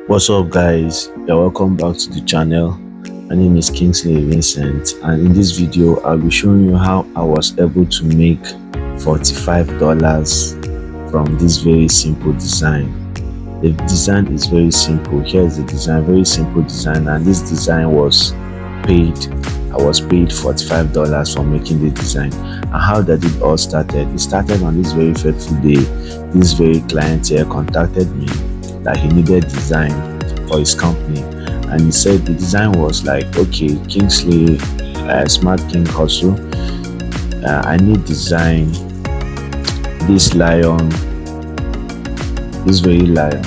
What's up, guys? You're welcome back to the channel. My name is Kingsley Vincent, and in this video I'll be showing you how I was able to make $45 from this very simple design. The design is very simple. Here's the design, very simple design, and this design was paid. I was paid $45 for making the design. And how did it all started? It started on this very fateful day. This very client here contacted me that he needed design for his company, and he said the design was like, okay, Kingsley, Smart King Hustle, I need design this lion, this very lion,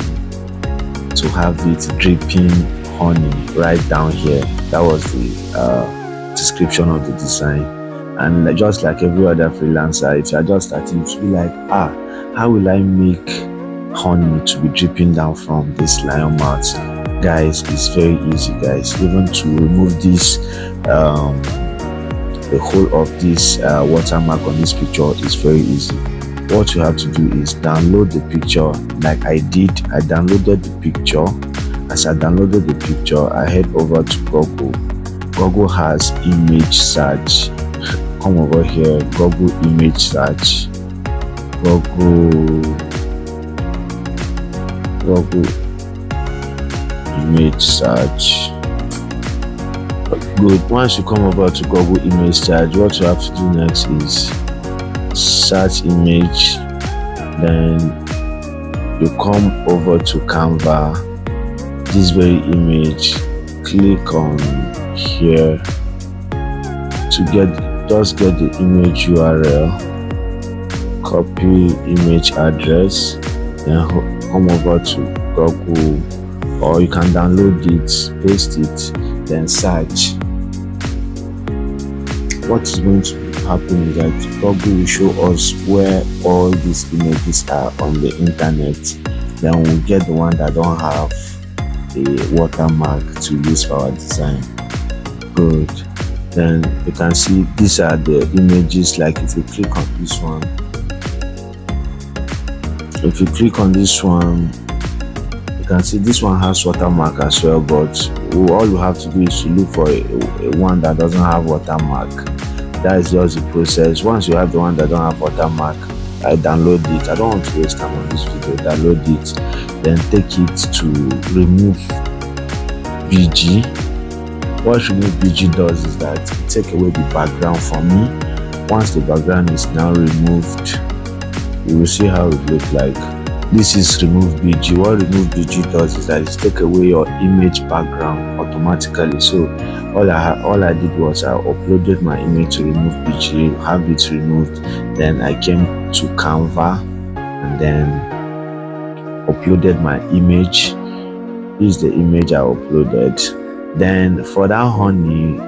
to have it dripping honey right down here. That was the description of the design. And just like every other freelancer, if you're just starting, to be like, how will I make honey to be dripping down from this lion mouth? Guys, it's very easy, guys. Even to remove this the whole of this watermark on this picture is very easy. What you have to do is download the picture like I did. I downloaded the picture. As I downloaded the picture, I head over to Google. Google has image search. Come over here, Google image search. Google image search. Good. Once you come over to Google image search, what you have to do next is search image. Then you come over to Canva, this very image, click on here to just get the image URL, copy image address, then come over to Google, or you can download it, paste it, then search. What is going to happen is that Google will show us where all these images are on the internet. Then we'll get the one that don't have a watermark to use for our design. Good. Then you can see these are the images. Like if you click on this one, you can see this one has watermark as well, but all you have to do is to look for a one that doesn't have watermark. That is just the process. Once you have the one that don't have watermark, I download it. I don't want to waste time on this video. Download it, then take it to remove BG. What remove BG does is that it take away the background from me. Once the background is now removed, you will see how it looks like. This is remove BG. What remove BG does is that it take away your image background automatically. So all I did was I uploaded my image to remove BG, have it removed. Then I came to Canva and then uploaded my image. This is the image I uploaded. Then for that honey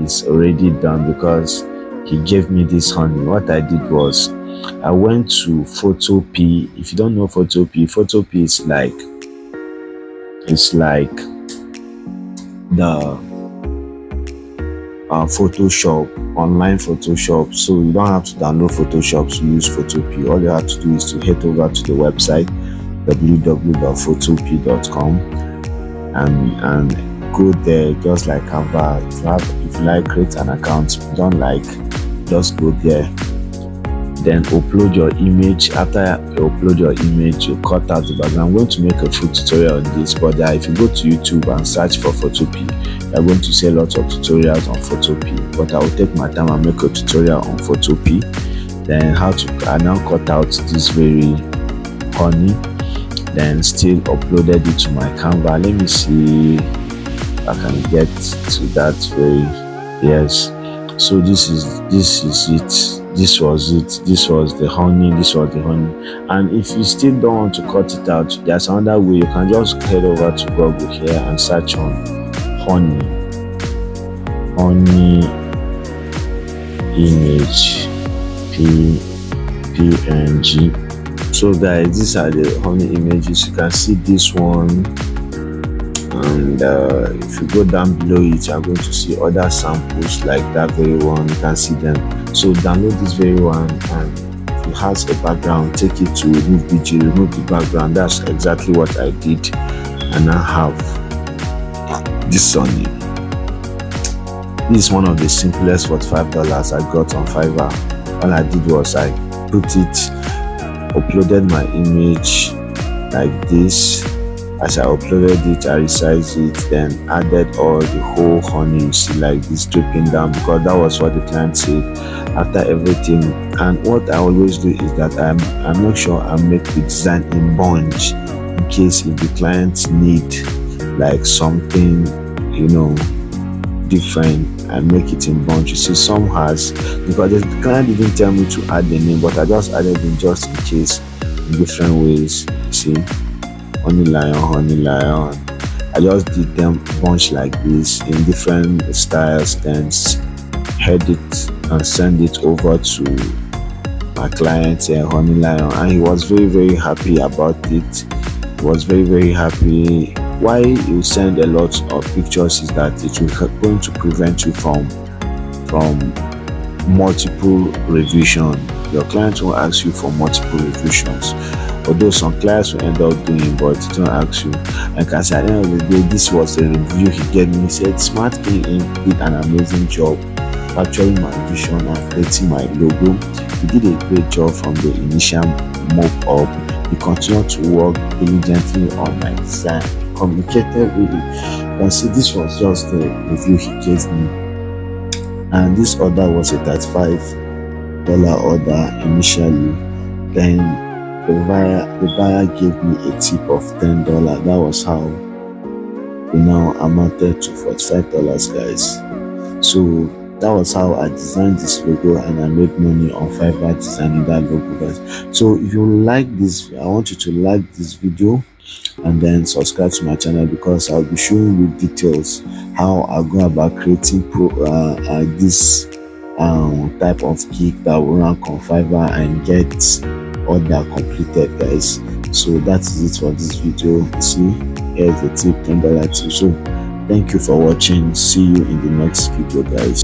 is already done because he gave me this honey. What I did was I went to Photopea. If you don't know Photopea is like, it's like the Photoshop, online Photoshop. So you don't have to download Photoshop to use Photopea. All you have to do is to head over to the website www.photopea.com and go there, just like Canva. If you like, create an account. If you don't like, just go there. Then upload your image. After you upload your image, you cut out the background. I'm going to make a full tutorial on this, but if you go to YouTube and search for Photopea, you're going to see a lot of tutorials on Photopea. But I will take my time and make a tutorial on Photopea. Then I now cut out this very honey. Then still uploaded it to my Canva. Let me see if I can get to that very, yes. So this is it. This was it. This was the honey. And if you still don't want to cut it out, there's another way. You can just head over to Google here and search on honey image png. So guys, these are the honey images. You can see this one, and if you go down below it, you're going to see other samples like that very one. You can see them. So download this very one, and it has a background, take it to remove BG, remove the background. That's exactly what I did, and I have this on it. This is one of the simplest $45 I got on Fiverr. All I did was I put it, uploaded my image like this. As I uploaded it, I resized it, then added all the whole honey, you see, like this dripping down, because that was what the client said after everything. And what I always do is that I make sure I make the design in bunch, in case if the clients need like something, you know, different, and make it in bunch. You see, some has, because the client didn't tell me to add the name, but I just added it just in case in different ways. You see, honey lion. I just did them bunch like this in different styles, then head it and send it over to my client, honey lion, and he was very happy about it. He was very happy. Why you send a lot of pictures is that it will going to prevent you from multiple revision. Your client will ask you for multiple revisions, although some clients will end up doing, but it don't ask you. Like I said, at the end of the day, this was the review he gave me. He said Smart Inc did an amazing job capturing my vision and creating my logo. He did a great job from the initial mock-up. He continued to work diligently on my design, communicated with it. You can see this was just the review he gave me, and this order was a $35 order initially. Then the buyer gave me a tip of $10. That was how we now amounted to $45, guys. So that was how I designed this logo, and I made money on Fiverr designing that logo, guys. So if you like this, I want you to like this video and then subscribe to my channel, because I'll be showing you details how I go about creating this type of gig that will rank on Fiverr and get order completed, guys. So that is it for this video. You see, here's the tip, $10 tip. So thank you for watching. See you in the next video, guys.